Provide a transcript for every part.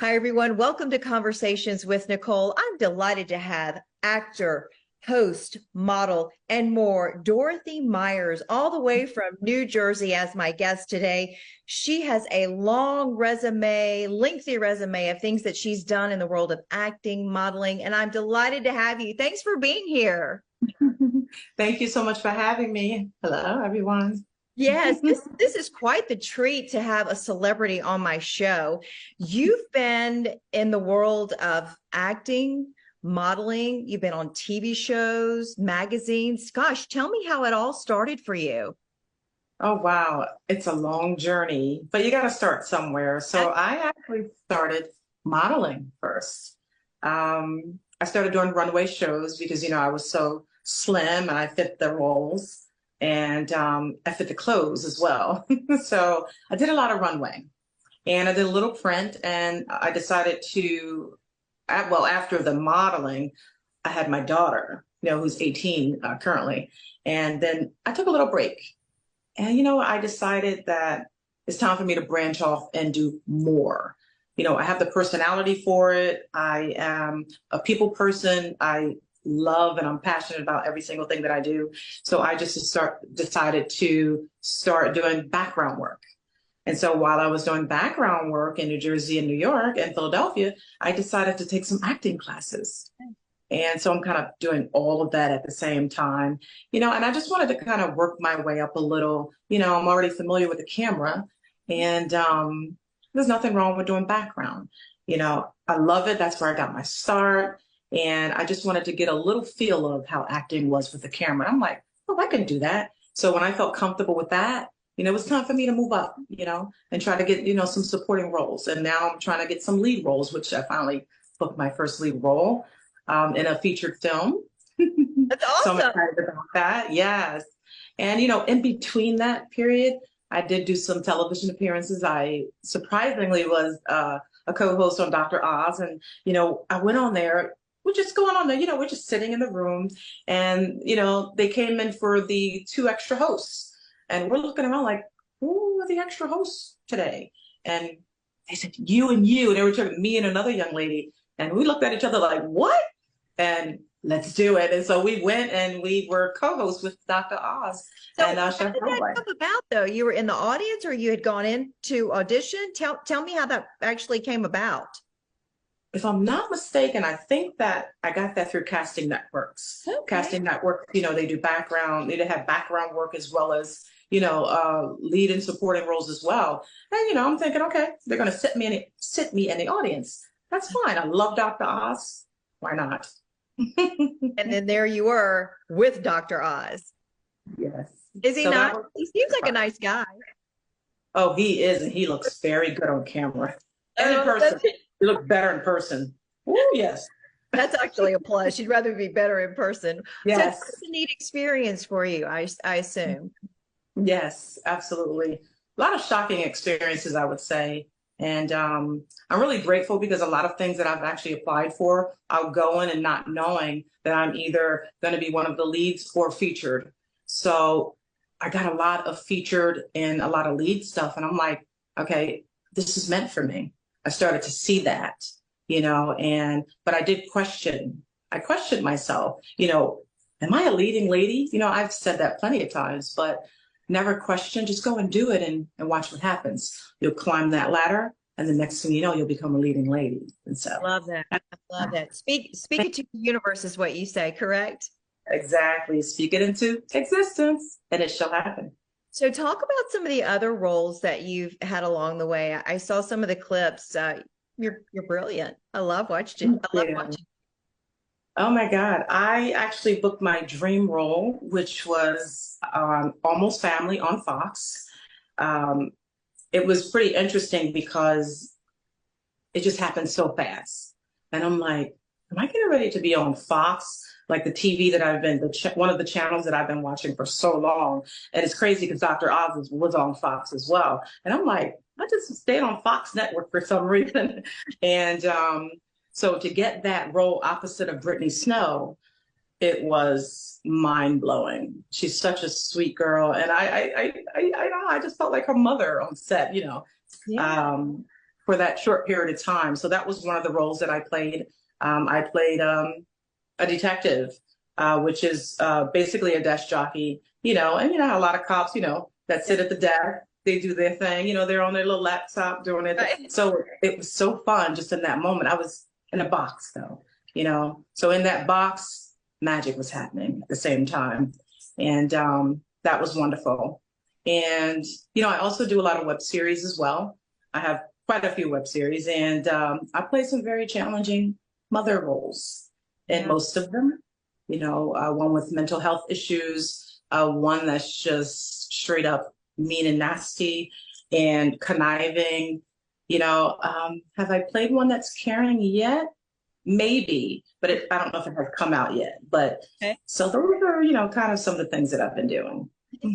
Hi, everyone. Welcome to Conversations with Nicole. I'm delighted to have actor, host, model, and more Dorothy Meyers, all the way from New Jersey, as my guest today. She has a long resume, lengthy resume of things that she's done in the world of acting, modeling, and I'm delighted to have you. Thanks for being here. Thank you so much for having me. Hello, everyone. Yes, this is quite the treat to have a celebrity on my show. You've been in the world of acting, modeling, you've been on TV shows, magazines. Gosh, tell me how it all started for you. Oh, wow. It's a long journey, but you got to start somewhere. So I actually started modeling first. I started doing runway shows because, I was so slim and I fit the roles and I fit the clothes as well. So I did a lot of runway and I did a little print and I decided to, well, after the modeling, I had my daughter, who's 18 currently. And then I took a little break. And, I decided that it's time for me to branch off and do more. I have the personality for it. I am a people person. I love and I'm passionate about every single thing that I do. So I just decided to start doing background work. And so while I was doing background work in New Jersey and New York and Philadelphia, I decided to take some acting classes. And so I'm kind of doing all of that at the same time, and I just wanted to kind of work my way up a little. I'm already familiar with the camera and there's nothing wrong with doing background. I love it. That's where I got my start. And I just wanted to get a little feel of how acting was with the camera. I'm like, oh, I can do that. So when I felt comfortable with that, it was time for me to move up, and try to get, some supporting roles. And now I'm trying to get some lead roles, which I finally booked my first lead role in a featured film. That's So I'm awesome. excited about that. Yes. And, in between that period, I did do some television appearances. I surprisingly was a co-host on Dr. Oz. And, I went on there. We're just going on there, we're just sitting in the room. And, they came in for the 2 extra hosts. And we're looking around like, who are the extra hosts today? And they said, you and you. And they were talking me and another young lady. And we looked at each other like, what? And let's do it. And so we went and we were co-hosts with Dr. Oz So and how Chef did that Runway. come about though? You were in the audience or you had gone in to audition? Tell me how that actually came about. If I'm not mistaken, I think that I got that through casting networks. Okay. Casting networks, they do background, they have background work as well as, lead and supporting roles as well. And, I'm thinking, okay, they're going to sit me in the audience. That's fine. I love Dr. Oz. Why not? And then there you were with Dr. Oz. Yes. Is he So not? that was, He seems like a nice guy. oh, he is, and he looks very good on camera. And in Oh, person, he looks better in person. Oh, yes. that's actually a plus. You'd rather be better in person. So Yes. that's a neat experience for you, I assume. Yes, absolutely. A lot of shocking experiences, I would say. And I'm really grateful because a lot of things that I've actually applied for, I'll go in and not knowing that I'm either going to be one of the leads or featured. So I got a lot of featured and a lot of lead stuff. And I'm like, okay, this is meant for me. I started to see that, but I did question. I questioned myself, am I a leading lady? I've said that plenty of times, but never question, just go and do it and watch what happens. You'll climb that ladder and the next thing you know, you'll become a leading lady. And so Love that. I love that. Speak it to the universe is what you say, correct? exactly, speak it into existence and it shall happen. So talk about some of the other roles that you've had along the way. I saw some of the clips. You're brilliant. I love watching. I love Yeah. watching. Oh my God. I actually booked my dream role, which was Almost Family on Fox. Um, it was pretty interesting because it just happened so fast. And I'm like, am I getting ready to be on Fox? Like the TV that I've been, one of the channels that I've been watching for so long. And it's crazy because Dr. Oz was on Fox as well. And I'm like, I just stayed on Fox Network for some reason. And so to get that role opposite of Brittany Snow, it was mind blowing. She's such a sweet girl, and I don't know, I just felt like her mother on set, Yeah. um, for that short period of time. So that was one of the roles that I played. I played a detective, which is basically a desk jockey, and you know how a lot of cops, that sit at the desk, they do their thing, they're on their little laptop doing it. Right. So it was so fun just in that moment. I was in a box though, so in that box, magic was happening at the same time. And that was wonderful. And, I also do a lot of web series as well. I have quite a few web series, and I play some very challenging mother roles in Yeah. most of them. One with mental health issues, one that's just straight up mean and nasty and conniving. Have I played one that's caring yet? Maybe, but I don't know if it has come out yet. But Okay. so those are, kind of some of the things that I've been doing.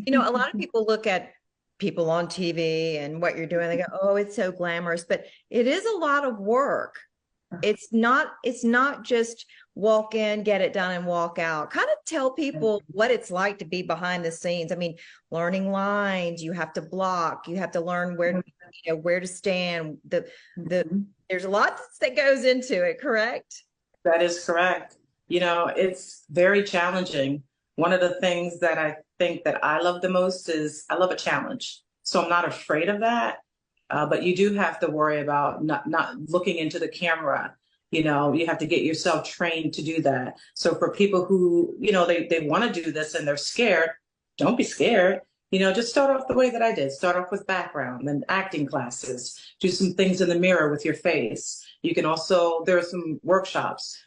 A lot of people look at people on TV and what you're doing. They go, "Oh, it's so glamorous," but it is a lot of work. It's not just walk in, get it done and walk out. Kind of tell people what it's like to be behind the scenes. I mean, learning lines, you have to block, you have to learn where to stand. There's a lot that goes into it, correct? That is correct. It's very challenging. One of the things that I think that I love the most is I love a challenge. So I'm not afraid of that. But you do have to worry about not looking into the camera. You have to get yourself trained to do that. So for people who, they want to do this and they're scared, don't be scared. Just start off the way that I did. Start off with background and acting classes. Do some things in the mirror with your face. You can also, there are some workshops,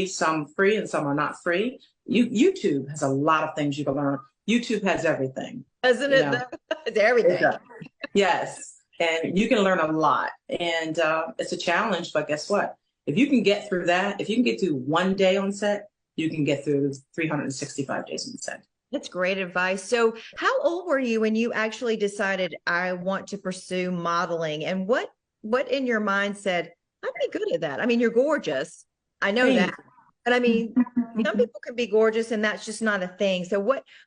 some free and some are not free. YouTube has a lot of things you can learn. YouTube has everything. Isn't it? It's everything. It does. Yes. And you can learn a lot. And it's a challenge, but guess what? If you can get through that, if you can get through one day on set, you can get through 365 days on set. That's great advice. So, how old were you when you actually decided I want to pursue modeling? And what in your mind said, I'd be good at that? I mean, you're gorgeous. I know Thanks. that. But I mean, some people can be gorgeous and that's just not a thing. So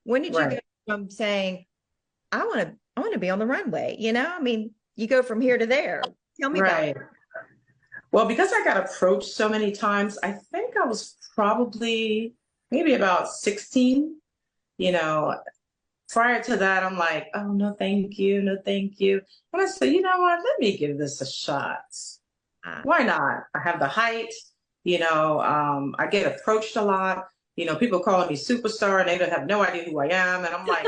when did you go Right. from saying, I want to be on the runway, I mean, you go from here to there. Tell me about it. Right. Well, because I got approached so many times, I think I was probably maybe about 16. You know, Prior to that, I'm like, oh, no, thank you. No, thank you. And I said, you know what? Let me give this a shot. Ah, Why not? I have the height, I get approached a lot. People calling me superstar and they don't have no idea who I am. And I'm like,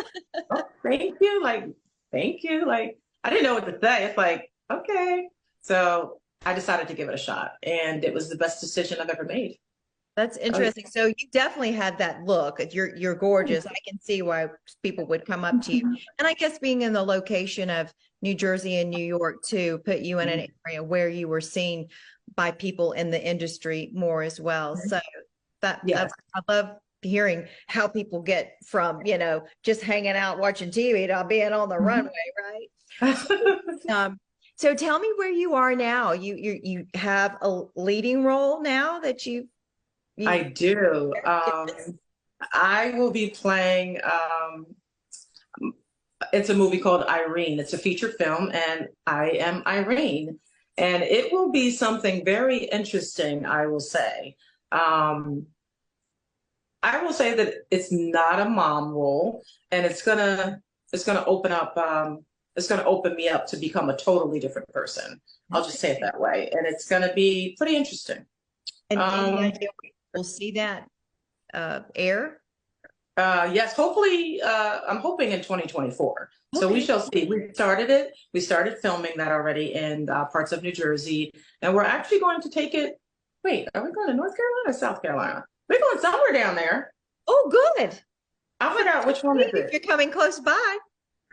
oh, thank you. Like, thank you. Like, I didn't know what to say. It's like, okay. So I decided to give it a shot. And it was the best decision I've ever made. that's Oh, interesting. So you definitely have that look. You're gorgeous. I can see why people would come up to you. And I guess being in the location of New Jersey and New York too put you in an area where you were seen by people in the industry more as well. So yes. I love hearing how people get from, just hanging out watching TV to being on the runway, right? Um, so tell me where you are now. You have a leading role now that you I do. I will be playing, it's a movie called Irene. It's a feature film, and I am Irene. And it will be something very interesting, I will say. Um, I will say that it's not a mom role, and it's gonna open up it's gonna open me up to become a totally different person. I'll just say it that way. And it's gonna be pretty interesting. and any Um, idea when we'll see that air? Yes, hopefully, I'm hoping in 2024. So we Okay. shall see. We started filming that already in parts of New Jersey, and we're actually going to take it. Wait, are we going to North Carolina or South Carolina? We're going somewhere down there. Oh, good. I forgot which one is If it. you're coming close by.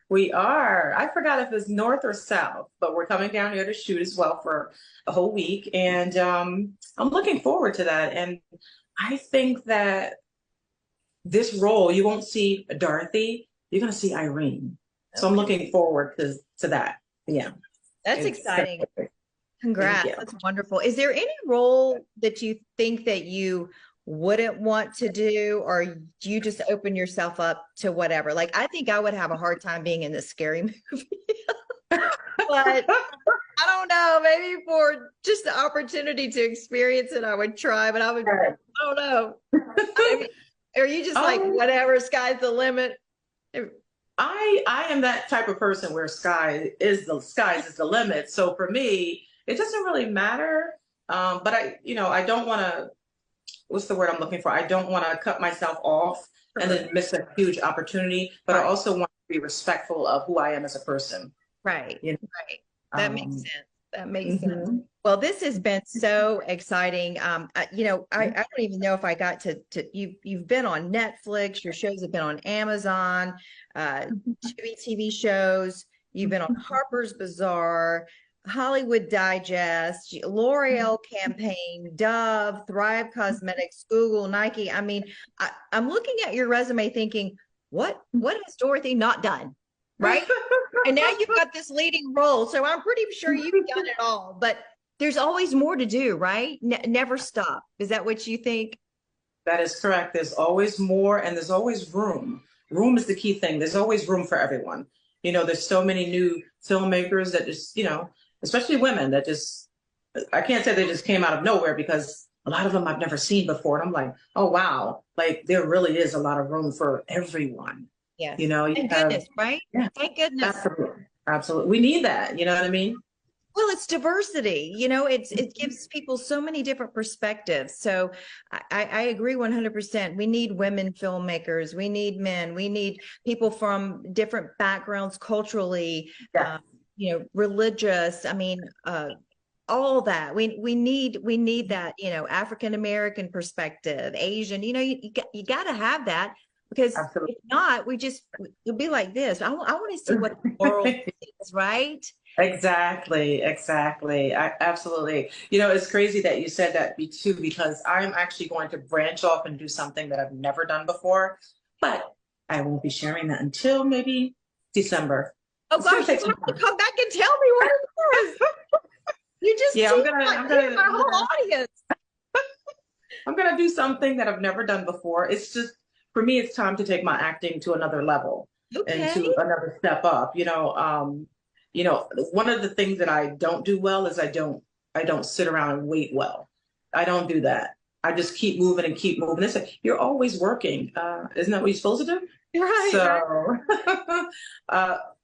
We are. I forgot if it's north or south, but we're coming down here to shoot as well for a whole week, and I'm looking forward to that. And I think that this role, you won't see Dorothy, you're going to see Irene. So I'm Okay. looking forward to that. Yeah. That's It's, exciting. thank Congrats. you. That's wonderful. Is there any role that you think that you wouldn't want to do, or do you just open yourself up to whatever? Like, I think I would have a hard time being in this scary movie, but I don't know, maybe for just the opportunity to experience it, I would try, but I don't know. I mean, are you just like, whatever, sky's the limit? I am that type of person where skies is the limit. So for me, it doesn't really matter. But I don't want to, what's the word I'm looking for? I don't want to cut myself off and then miss a huge opportunity, but I also want to be respectful of who I am as a person. Right. You know? Right. That makes sense. That makes sense. Mm-hmm. Well, this has been so exciting. I don't even know if I got to you've been on Netflix, your shows have been on Amazon, two TV shows, you've been on Harper's Bazaar, Hollywood Digest, L'Oreal campaign, Dove, Thrive Cosmetics, Google, Nike. I mean, I'm looking at your resume thinking, what has Dorothy not done? Right. And now you've got this leading role. So I'm pretty sure you've done it all, but there's always more to do, right? Never stop. Is that what you think? That is correct. There's always more and there's always room. Room is the key thing. There's always room for everyone. There's so many new filmmakers that just, especially women that just, I can't say they just came out of nowhere because a lot of them I've never seen before. And I'm like, oh, wow. Like there really is a lot of room for everyone. Yes. Thank goodness, right? Yeah, thank goodness. Absolutely. Absolutely. We need that. You know what I mean? Well, it's diversity, it gives people so many different perspectives. So I agree 100%. We need women filmmakers. We need men. We need people from different backgrounds culturally, religious. I mean, all that we need that, African-American perspective, Asian, you got to have that. Because Absolutely. if not, it'll be like this. I want to see what the world is, right? Exactly. Absolutely. It's crazy that you said that too, because I'm actually going to branch off and do something that I've never done before, but I won't be sharing that until maybe December. Oh gosh, you have to come back and tell me what it is. You just I'm gonna my whole audience. I'm gonna do something that I've never done before. It's just for me, it's time to take my acting to another level and to another step up. One of the things that I don't do well is I don't sit around and wait well. I don't do that. I just keep moving and keep moving. It's like, you're always working. Isn't that what you're supposed to do? Right. So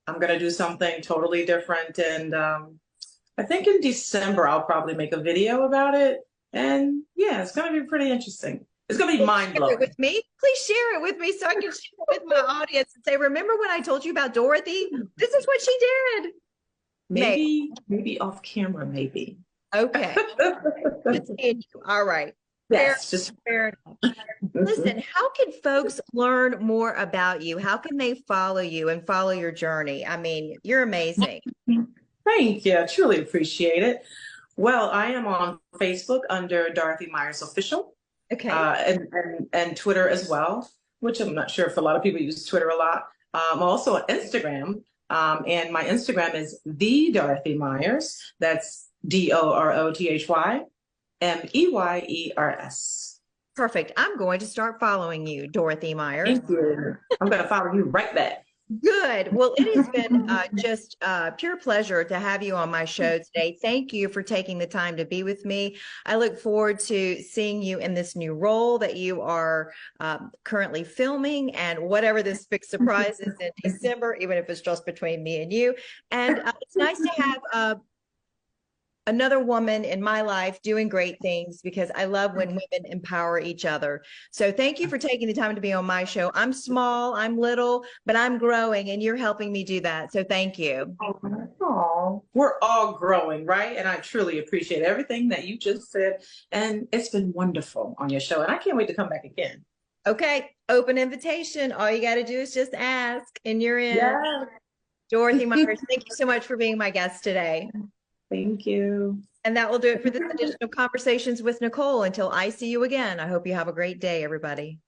I'm going to do something totally different. And I think in December, I'll probably make a video about it. And yeah, it's going to be pretty interesting. It's going to be mind-blowing. With me, please share it with me so I can share it with my audience and say, remember when I told you about Dorothy? This is what she did. Maybe off camera, maybe. Okay. Continue. All right. Yes, fair enough. Listen, how can folks learn more about you? How can they follow you and follow your journey? I mean, you're amazing. Thank you. I truly appreciate it. Well, I am on Facebook under Dorothy Meyers Official. Okay. And Twitter as well, which I'm not sure if a lot of people use Twitter a lot. I'm also on Instagram, and my Instagram is the Dorothy Meyers. That's DOROTHYMEYERS. Perfect. I'm going to start following you, Dorothy Meyers. Thank you. I'm going to follow you right back. Good. Well, it has been just pure pleasure to have you on my show today. Thank you for taking the time to be with me. I look forward to seeing you in this new role that you are currently filming, and whatever this big surprise is in December, even if it's just between me and you. And it's nice to have another woman in my life doing great things, because I love when women empower each other. So thank you for taking the time to be on my show. I'm small, I'm little, but I'm growing, and you're helping me do that. So thank you. Oh, we're all growing, right? And I truly appreciate everything that you just said. And it's been wonderful on your show. And I can't wait to come back again. Okay. Open invitation. All you got to do is just ask and you're in. Yeah. Dorothy Meyers, thank you so much for being my guest today. Thank you. And that will do it for this edition of Conversations with Nicole. Until I see you again, I hope you have a great day, everybody.